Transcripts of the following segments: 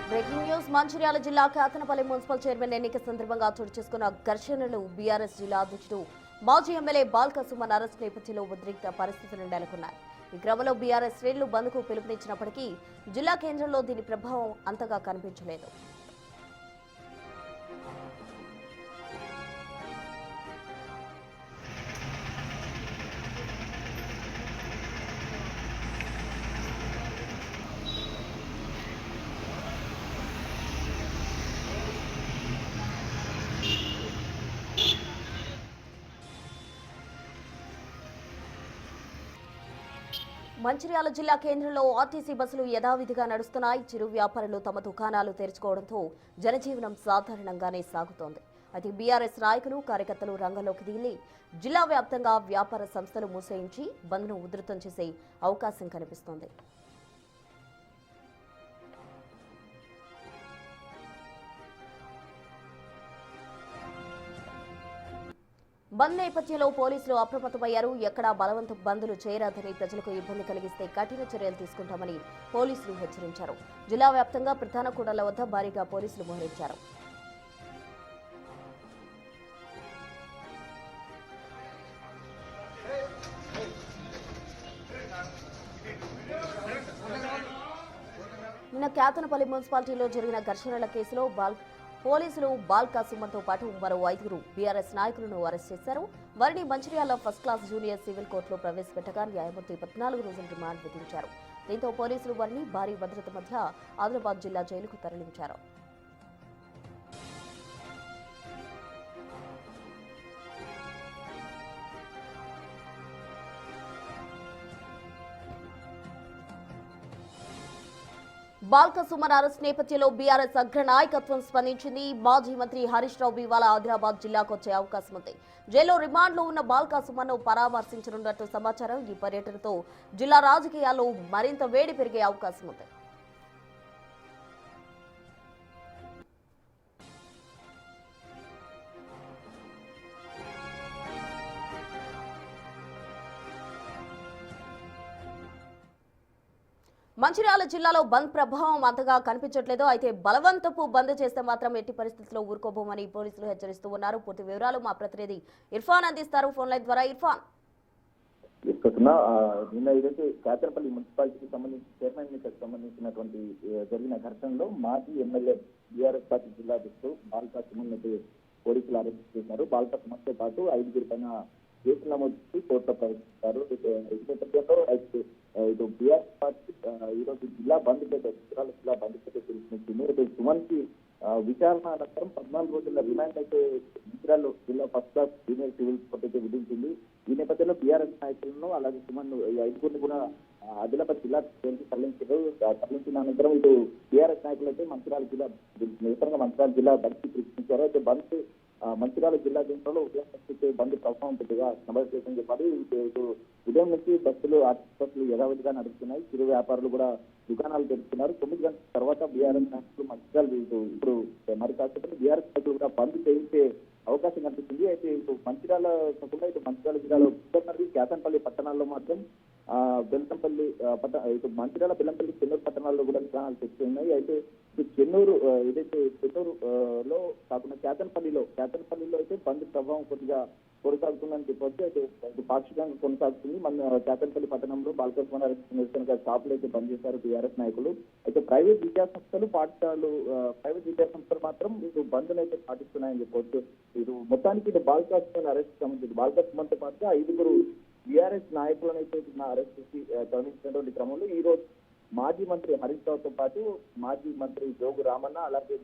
Breaking news Mancherial జిల్లా Kethanapalli municipal chairman ఎన్నిక సందర్భంగా చోటు చేసుకున్న ఘర్షణలు బీఆర్ఎస్ జిల్లా అధ్యక్షుడు మాజీ ఎమ్మెల్యే బాల్క సుమన్ అరెస్ట్ నేపథ్యంలో ఉద్రిక్త పరిస్థితులు నెలకొన్నాయి. ఈ క్రమంలో బీఆర్ఎస్ శ్రేణులు బంద్కు పిలుపునిచ్చినప్పటికీ జిల్లా కేంద్రంలో దీని ప్రభావం అంతగా కనిపించలేదు. మంచిర్యాల జిల్లా కేంద్రంలో ఆర్టీసీ బస్సులు యథావిధిగా నడుస్తున్నాయి. చిరు వ్యాపారులు తమ దుకాణాలు తెరుచుకోవడంతో జనజీవనం సాధారణంగానే సాగుతోంది. అయితే బీఆర్ఎస్ నాయకులు కార్యకర్తలు రంగంలోకి దిగి జిల్లా వ్యాప్తంగా వ్యాపార సంస్థలు మూసేయించి బంద్ను ఉధృతం చేసే అవకాశం కనిపిస్తోంది. బంద్ నేపథ్యంలో పోలీసులు అప్రమత్తమయ్యారు. ఎక్కడా బలవంతపు బంద్లు చేయరాదని, ప్రజలకు ఇబ్బంది కలిగిస్తే కఠిన చర్యలు తీసుకుంటామని పోలీసులు హెచ్చరించారు. జిల్లా వ్యాప్తంగా ప్రధాన కూడళ్ల వద్ద భారీగా పోలీసులు మోహరించారు. నిన్న కేతనపల్లి మున్సిపాలిటీలో జరిగిన ఘర్షణల కేసులో పోలీసులు బాల్కా సుమన్తో పాటు మరో 5 బీఆర్ఎస్ నాయకులను అరెస్ట్ చేశారు. వారిని Mancherial first class junior civil కోర్టులో ప్రవేశపెట్టగా న్యాయమూర్తి 14 రోజుల రిమాండ్ విధించారు. దీంతో పోలీసులు వారిని భారీ భద్రత మధ్య ఆదిలాబాద్ జిల్లా జైలుకు తరలించారు. బాల్క సుమన్ అరెస్ట్ నేపథ్యంలో బీఆర్ఎస్ అగ్ర నాయకత్వం స్పందించింది. మాజీ మంత్రి హరీష్ రావు ఇవాళ ఆదిలాబాద్ జిల్లాకు వచ్చే అవకాశం ఉంది. జైల్లో రిమాండ్లో ఉన్న బాల్క సుమన్ ను పరామర్శించనున్నట్టు సమాచారం. ఈ పర్యటనతో జిల్లా రాజకీయాల్లో మరింత వేడి పెరిగే అవకాశం ఉంది. మంచిర్యాల జిల్లాలో బంద్ ప్రభావం అంతగా కనిపించట్లేదు. అయితే బలవంతపు బంద్ చేస్తే మాత్రం ఎట్టి పరిస్థితుల్లో ఊరుకోబోమని పోలీసులు హెచ్చరిస్తూ ఉన్నారు. పూర్తి వివరాలు మా ప్రతినిధి ఇర్ఫాన్ అందిస్తారు ఫోన్ లైన్ ద్వారా. ఇర్ఫాన్, నిన్న ఏదైతే కేతనపల్లి మున్సిపాలిటీకి సంబంధించి చైర్మన్ ఎన్నికకు సంబంధించినటువంటి జరిగిన ఘర్షణలో మాజీ ఎమ్మెల్యే బీఆర్ఎస్ పార్టీ జిల్లా అధ్యక్షుడు బాల్కా సుమన్ అయితే పోలీసులు అరెస్ట్ చేశారు. బాల్కా సుమన్ తో పాటు 5 పైన కేసులు నమోదు చేసి కోర్టులో ప్రవేశించారు. ఈ నేపథ్యంలో ఇటు బీఆర్ఎస్ పార్టీ ఈరోజు జిల్లా బంద్ జిల్లా బంద్ పిలుపునిచ్చింది. అయితే సుమన్ కి విచారణ అనంతరం 14 రోజుల రిమాండ్ అయితే మంచిర్యాల జిల్లా first class junior civil court అయితే విధించింది. ఈ నేపథ్యంలో బీఆర్ఎస్ నాయకులను అలాగే సుమన్ ఈ 5 కూడా ఆదిలాబాద్ జిల్లా జైలుకి తరలించిన అనంతరం ఇటు బీఆర్ఎస్ నాయకులు అయితే మంచిర్యాల జిల్లా నిరసనగా మంచిర్యాల జిల్లా బంద్ పిలుపునిచ్చారు. అయితే బంద్ మంచిర్యాల జిల్లా కేంద్రంలో ఉదయం నుంచి బంద్ ప్రభావం పెద్దగా నమోదు చెప్పాలి. ఉదయం నుంచి బస్సులు ఆర్టీసీ బస్సులు యథావిధిగా నడుస్తున్నాయి. చిరు వ్యాపారులు కూడా దుకాణాలు తెరుస్తున్నారు. 9 గంటల తర్వాత బీఆర్ఎస్ నాయకులు మంచిర్యాల ఇప్పుడు మరి కాకపోతే బీఆర్ఎస్ నాయకులు కూడా బంద్ చేయించే అవకాశం కనిపిస్తుంది. అయితే ఇటు మంచిర్యాల కాకుండా ఇటు మంచిర్యాల జిల్లాలో కేతనపల్లి పట్టణాల్లో మాత్రం బెల్లంపల్లి ఇటు మంచిర్యాల బెల్లంపల్లి చెన్నూరు పట్టణాల్లో కూడా దుకాణాలు తెచ్చుకున్నాయి. అయితే చెన్నూరు ఏదైతే చెన్నూరు లో కాకుండా కేతనపల్లిలో అయితే బంద్ ప్రభావం కొద్దిగా కొనసాగుతుందని చెప్పొచ్చు. అయితే పాక్షికంగా కొనసాగుతుంది. మన కేతనపల్లి పట్టణంలో బాల్క సుమన్ నిరసనగా షాపులు అయితే బంద్ చేశారు బీఆర్ఎస్ నాయకులు. అయితే ప్రైవేట్ విద్యాసంస్థలు పాఠశాలలు ప్రైవేట్ విద్యాసంస్థలు మాత్రం ఇటు బంద్ను అయితే పాటిస్తున్నాయని చెప్పొచ్చు. ఇటు మొత్తానికి ఇటు బాల్క సుమన్ అరెస్ట్ సంబంధించి బాల్క సుమన్ తో పాటు 5 బీఆర్ఎస్ నాయకులను అయితే అరెస్ట్ చేసి తరలించినటువంటి క్రమంలో ఈ రోజు మాజీ మంత్రి హరీష్ రావుతో పాటు మాజీ మంత్రి జోగు రామన్న అలాగే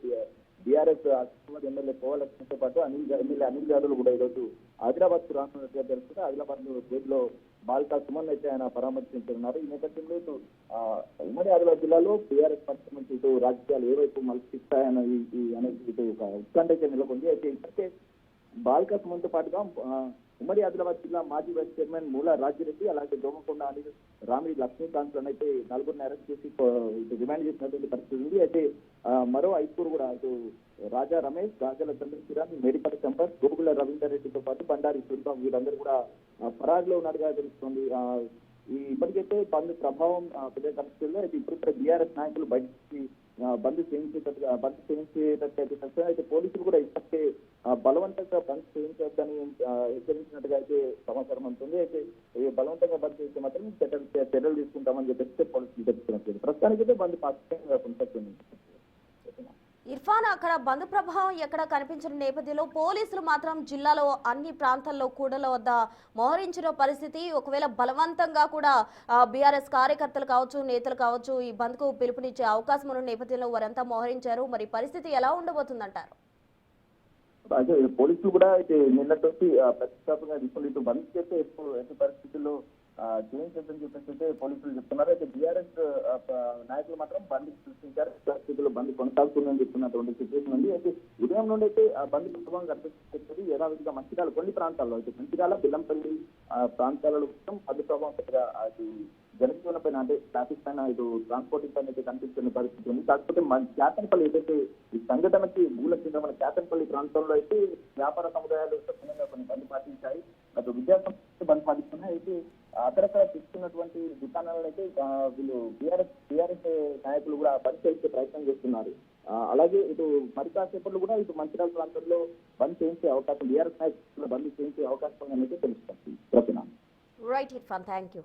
బీఆర్ఎస్ ఎమ్మెల్యే పోవాలక్ష్మితో పాటు ఎమ్మెల్యే అనిల్ యాదవ్ కూడా ఈరోజు ఆదిలాబాద్ కు రానున్నట్టుగా తెలుస్తుంది. ఆదిలాబాద్ జైల్లో బాల్కా సుమన్ అయితే ఆయన పరామర్శించనున్నారు. ఈ నేపథ్యంలో ఇటు ఉమ్మడి ఆదిలాబాద్ జిల్లాలో బీఆర్ఎస్ పార్టీ నుంచి ఇటు రాజకీయాలు ఏ వైపు మలిపిస్తాయని అనేది ఇటు ఉత్కంఠ అయితే నెలకొంది. అయితే ఇప్పటికే బాల్కా సుమన్ తో పాటుగా ఉమ్మడి ఆదిలాబాద్ జిల్లా మాజీ వైస్ చైర్మన్ మూల రాజిరెడ్డి అలాగే దోమకొండ అనిల్ రామిడి లక్ష్మీకాంత్ అయితే 4 అరెస్ట్ చేసి రిమాండ్ చేసినటువంటి పరిస్థితి ఉంది. అయితే మరో 5 కూడా ఇటు రాజా రమేష్, గాజల చంద్రశీరాన్, మేడిపల్లి సంపత్, గోగుల రవీందర్ రెడ్డితో పాటు బండారి సూర్యం వీరందరూ కూడా ఫరార్లో ఉన్నట్టుగా తెలుస్తుంది. ఈ ఇప్పటికైతే బంద్ ప్రభావం పెద్ద కనిపిస్తుంది. అయితే ఇప్పుడు బీఆర్ఎస్ నాయకులు బయటికి బంద్ చేయించేటట్టు ఖచ్చితంగా అయితే పోలీసులు కూడా ఇప్పటికే బలవంతంగా బంద్ చేయించొద్దని హెచ్చరించినట్టుగా అయితే సమాచారం ఉంటుంది. అయితే ఈ బలవంతంగా బంద్ చేస్తే మాత్రం చర్యలు తీసుకుంటామని చెప్పేసి పోలీసులు చెప్తున్నారు. ప్రస్తుతానికి అయితే బంద్ పాక్షికంగా కొనసాగుతుంది. ఇర్ఫాన్, అక్కడ బంద్ ప్రభావం ఎక్కడ కనిపించిన నేపథ్యంలో పోలీసులు మాత్రం జిల్లాలో అన్ని ప్రాంతాల్లో కూడల వద్ద మోహరించిన పరిస్థితి. ఒకవేళ బలవంతంగా కూడా బీఆర్ఎస్ కార్యకర్తలు కావచ్చు, నేతలు కావచ్చు ఈ బంద్కు పిలుపునిచ్చే అవకాశం ఉన్న నేపథ్యంలో వారంతా మోహరించారు. మరి పరిస్థితి ఎలా ఉండబోతుందంటారు? అయితే పోలీసులు కూడా అయితే నిన్నటి నుంచి ప్రతిష్టాపంగా తీసుకుని ఇటు బంద్ చేస్తే ఎట్టి పరిస్థితుల్లో చేయించొద్దని చెప్పేసి అయితే పోలీసులు చెప్తున్నారు. అయితే బీఆర్ఎస్ నాయకులు మాత్రం బంద్ సృష్టించారు. పరిస్థితుల్లో బంద్ కొనసాగుతుందని చెప్తున్నటువంటి సిచ్యువేషన్ ఉంది. అయితే ఉదయం నుండి అయితే ఆ బంద్ ప్రభావం కనిపిస్తుంది. యథావిధిగా మంచిర్యాల కొన్ని ప్రాంతాల్లో అయితే మంచిర్యాల బెల్లంపల్లి ప్రాంతాలలో మొత్తం బంద్ ప్రభావం పెద్దగా అది జనజీవన పైన అంటే ట్రాఫిక్ పైన ఇటు ట్రాన్స్పోర్టింగ్ పైన అయితే కనిపిస్తున్న పరిస్థితి ఉంది. కాకపోతే మన కేతన్పల్లి ఏదైతే ఈ సంఘటనకి మూల కింద కేతన్పల్లి ప్రాంతంలో అయితే వ్యాపార సముదాయాలు స్వచ్ఛందంగా కొన్ని బంద్ పాటించాయి. అటు విద్యాసంస్థలు బంద్ పాటిస్తున్నాయి. అయితే అక్కడక్కడ తీసుకున్నటువంటి దుకాణాలను అయితే వీళ్ళు బీఆర్ఎస్ నాయకులు కూడా బంద్ చేసే ప్రయత్నం చేస్తున్నారు. అలాగే ఇటు మరి కాసేపట్లో కూడా ఇటు మంచిర్యాల ప్రాంతంలో బంద్ చేయించే అవకాశం బీఆర్ఎస్ నాయకులు బంద్ చేయించే అవకాశం అనేది తెలుస్తుంది. Right Irfan, thank you.